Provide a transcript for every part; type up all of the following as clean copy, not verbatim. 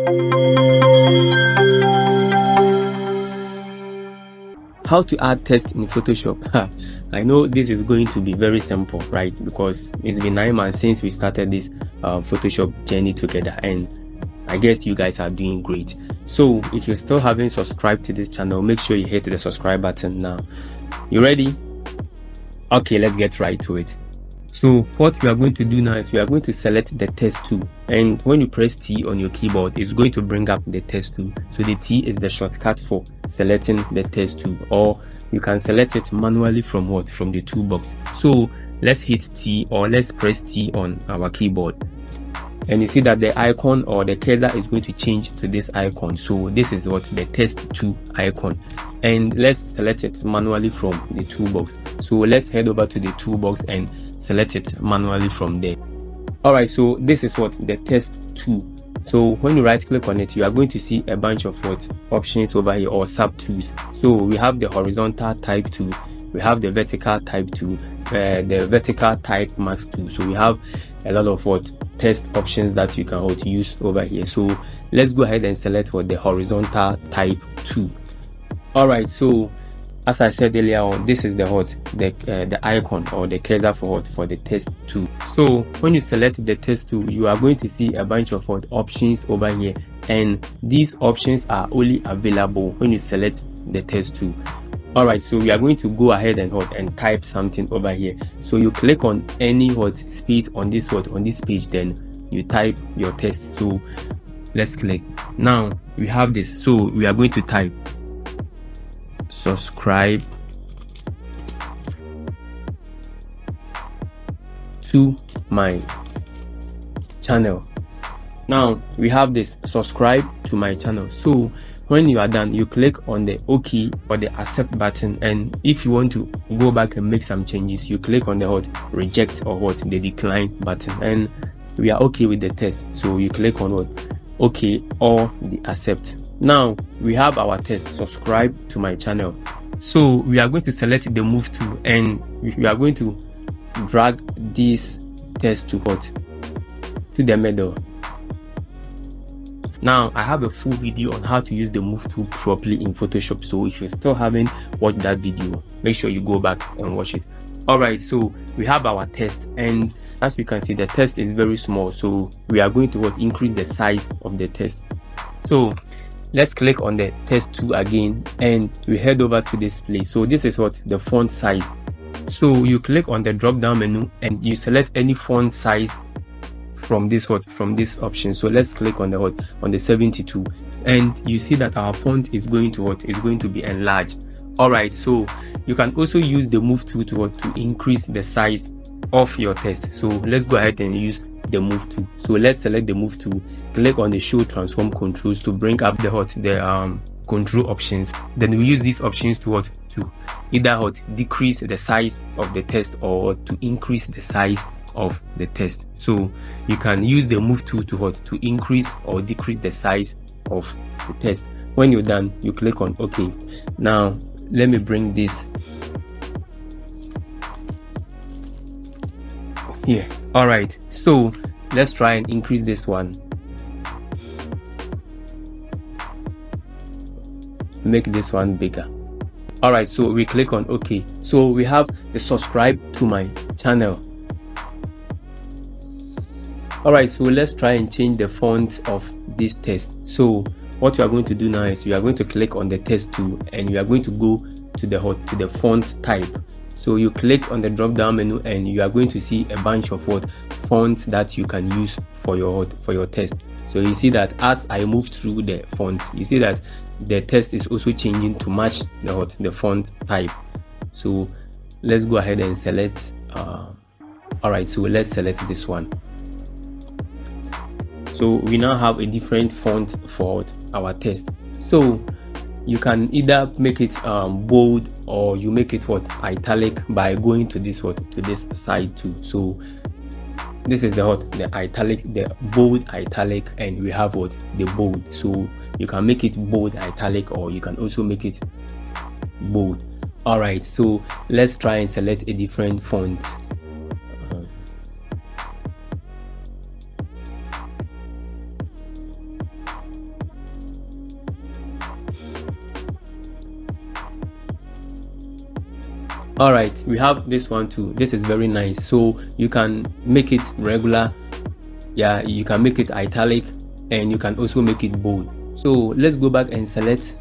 How to add text in Photoshop? I know this is going to be very simple, right? Because it's been 9 months since we started this Photoshop journey together, and I guess you guys are doing great. So if you still haven't subscribed to this channel, make sure you hit the subscribe button now. You ready? Okay, let's get right to it. So what we are going to do now is we are going to select the text tool, and when you press T on your keyboard, it's going to bring up the text tool. So the T is the shortcut for selecting the text tool, or you can select it manually from the toolbox. So let's hit T, or let's press T on our keyboard, and you see that the icon or the cursor is going to change to this icon. So this is the text tool icon, and let's select it manually from the toolbox. So let's head over to the toolbox and select it manually from there. Alright, so this is the text tool. So when you right click on it, you are going to see a bunch of options over here, or sub tools. So we have the horizontal type tool, we have the vertical type tool, the vertical type mask tool. So we have a lot of text options that you can use over here. So let's go ahead and select the horizontal type tool. Alright, so as I said earlier on, this is the icon or the cursor for the text tool. So when you select the text tool, you are going to see a bunch of options over here, and these options are only available when you select the text tool. Alright, so we are going to go ahead and type something over here. So you click on any space on this page, then you type your text. So let's click. Now we have this, so we are going to type subscribe to my channel. Now we have this, subscribe to my channel. So when you are done, you click on the OK or the accept button, and if you want to go back and make some changes, you click on the reject or the decline button, and we are okay with the text. So you click on OK or the accept. Now we have our text, subscribe to my channel. So we are going to select the move tool, and we are going to drag this text to the middle. Now I have a full video on how to use the move tool properly in Photoshop, so if you still haven't watched that video, make sure you go back and watch it. Alright, so we have our text, and as you can see, the text is very small, so we are going to increase the size of the text. So let's click on the text tool again, and we head over to this place. So this is the font size. So you click on the drop down menu and you select any font size from this option. So let's click on the 72, and you see that our font is going to be enlarged. Alright, so you can also use the move tool to increase the size of your text. So let's go ahead and use the move tool. So let's select the move tool, click on the show transform controls to bring up the control options. Then we use these options to either decrease the size of the text or to increase the size of the text. So you can use the move tool to increase or decrease the size of the text. When you're done, you click on OK. Now let me bring this here. Alright, so let's try and increase this one, make this one bigger. Alright, so we click on OK. So we have the subscribe to my channel. Alright, so let's try and change the font of this text. So what you are going to do now is you are going to click on the text tool, and you are going to go to the font type. So you click on the drop down menu, and you are going to see a bunch of fonts that you can use for your text. So you see that as I move through the fonts, you see that the text is also changing to match the font type. So let's go ahead and select alright, so let's select this one. So we now have a different font for our text. So you can either make it bold, or you make it italic by going to this side too. So this is the italic, the bold italic, and we have the bold. So you can make it bold italic, or you can also make it bold. Alright, so let's try and select a different font. All right, we have this one too. This is very nice. So you can make it regular, yeah, you can make it italic, and you can also make it bold. So let's go back and select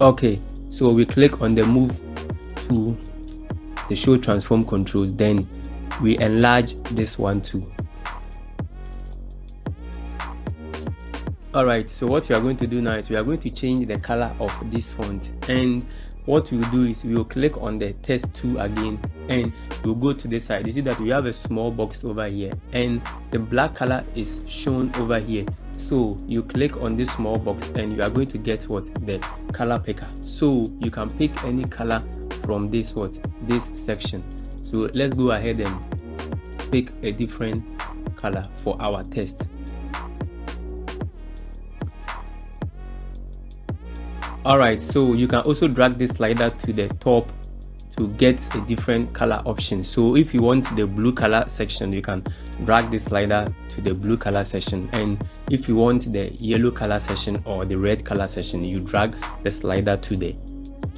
okay, so we click on the move to the show transform controls, then we enlarge this one too. All right, so what we are going to do now is we are going to change the color of this font, and what we will do is we will click on the text tool again, and we'll go to this side. You see that we have a small box over here, and the black color is shown over here. So you click on this small box and you are going to get what? The color picker. So you can pick any color from this this section. So let's go ahead and pick a different color for our text. All right, so you can also drag this slider to the top to get a different color option. So if you want the blue color section, you can drag this slider to the blue color section, and if you want the yellow color section or the red color section, you drag the slider to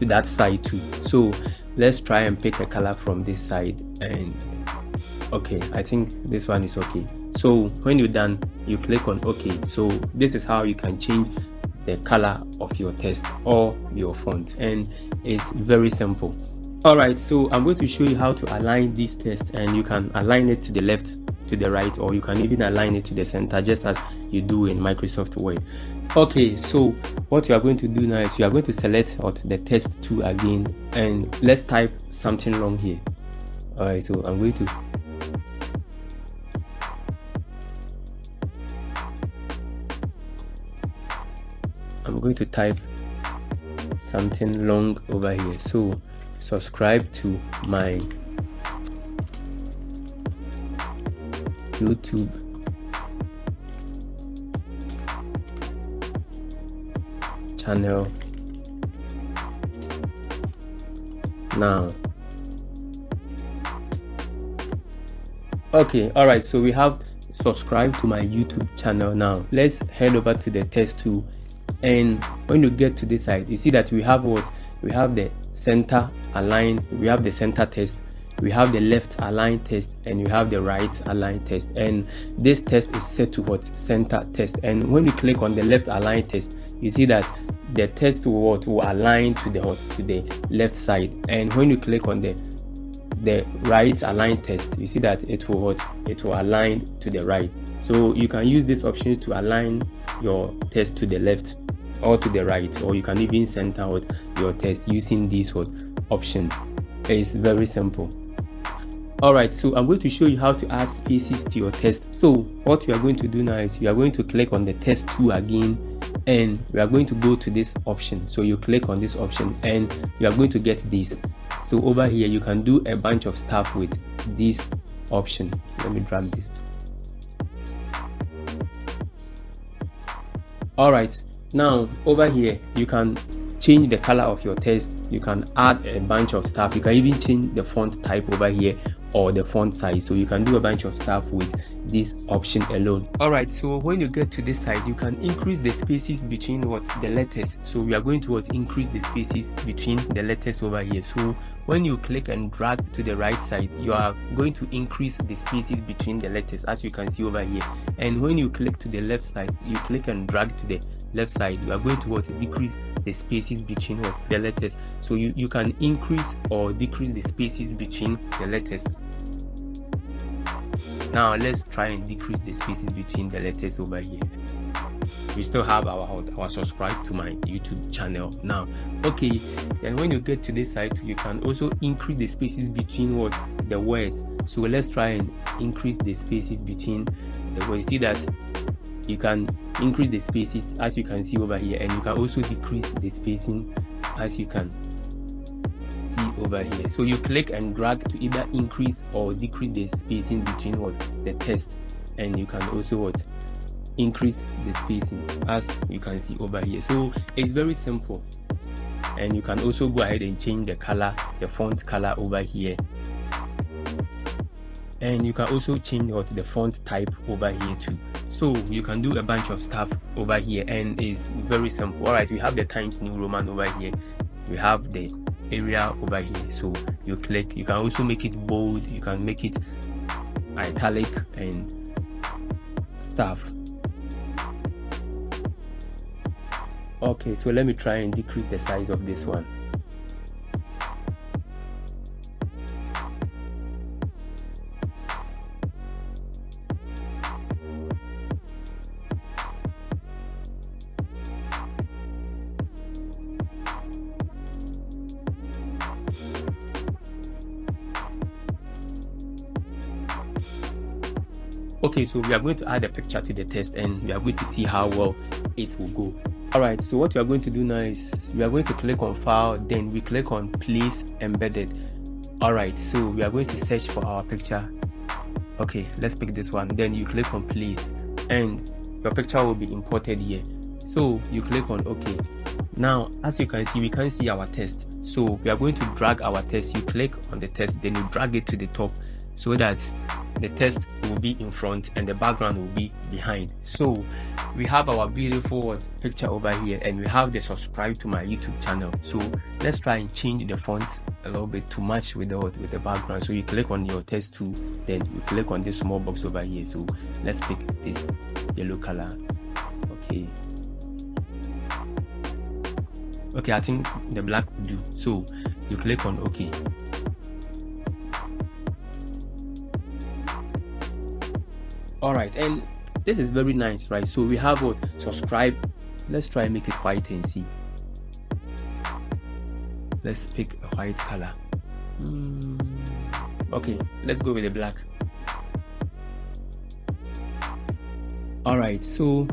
that side too. So let's try and pick a color from this side, and okay, I think this one is okay. So when you're done, you click on OK. So this is how you can change the color of your text or your font, and it's very simple. All right, so I'm going to show you how to align this text, and you can align it to the left, to the right, or you can even align it to the center, just as you do in Microsoft Word. Okay, so what you are going to do now is you are going to select the text tool again, and let's type something long here. All right, so I'm going to type something long over here. So subscribe to my YouTube channel now. Okay, all right, so we have subscribe to my YouTube channel now. Let's head over to the text tool, and when you get to this side, you see that we have we have the center align, we have the center text, we have the left align text, and we have the right align text, and this text is set to center text. And when you click on the left align text, you see that the text will align to the left side, and when you click on the right align text, you see that it will align to the right. So you can use this option to align your text to the left or to the right, or you can even center your text using this option. It's very simple. All right, so I'm going to show you how to add spaces to your text. So what you are going to do now is you are going to click on the text tool again, and we are going to go to this option. So you click on this option and you are going to get this. So over here you can do a bunch of stuff with this option. Let me drag this. All right, now over here you can change the color of your text, you can add a bunch of stuff, you can even change the font type over here or the font size. So you can do a bunch of stuff with this option alone. All right, so when you get to this side, you can increase the spaces between the letters. So we are going to increase the spaces between the letters over here. So when you click and drag to the right side, you are going to increase the spaces between the letters, as you can see over here. And when you click to the left side, you click and drag to the left side, you are going to decrease the spaces between the letters. So you can increase or decrease the spaces between the letters. Now let's try and decrease the spaces between the letters over here. We still have our subscribe to my YouTube channel now. Okay, then when you get to this side, you can also increase the spaces between the words. So let's try and increase the spaces between the words. See that you can increase the spaces, as you can see over here, and you can also decrease the spacing, as you can see over here. So you click and drag to either increase or decrease the spacing between the text, and you can also increase the spacing, as you can see over here. So it's very simple, and you can also go ahead and change the color, the font color over here, and you can also change the font type over here too. So you can do a bunch of stuff over here, and it's very simple. All right, we have the Times New Roman over here, we have the area over here. So you click, you can also make it bold, you can make it italic and stuff. Okay, so let me try and decrease the size of this one. Okay, so we are going to add a picture to the test, and we are going to see how well it will go. All right, so what we are going to do now is we are going to click on File, then we click on Place Embedded. All right, so we are going to search for our picture. Okay, let's pick this one. Then you click on Place, and your picture will be imported here. So you click on OK. Now, as you can see, we can see our test. So we are going to drag our test. You click on the test, then you drag it to the top so that the text will be in front and the background will be behind. So we have our beautiful picture over here, and we have the subscribe to my YouTube channel. So let's try and change the font a little bit to match with the background. So you click on your text tool, then you click on this small box over here. So let's pick this yellow color. Okay, I think the black will do. So you click on OK. All right, and this is very nice, right? So we have what? Subscribe. Let's try and make it white and see. Let's pick a white color. Okay, let's go with the black. All right, so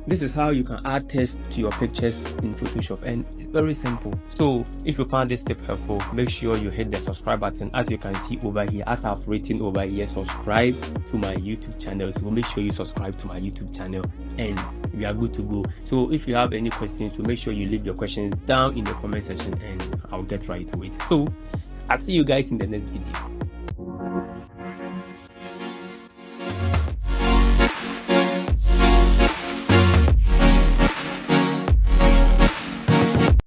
this is how you can add text to your pictures in Photoshop, and it's very simple. So if you found this tip helpful, make sure you hit the subscribe button. As you can see over here, as I've written over here, subscribe to my YouTube channel. So make sure you subscribe to my YouTube channel, and we are good to go. So if you have any questions, so make sure you leave your questions down in the comment section, and I'll get right to it. So I'll see you guys in the next video.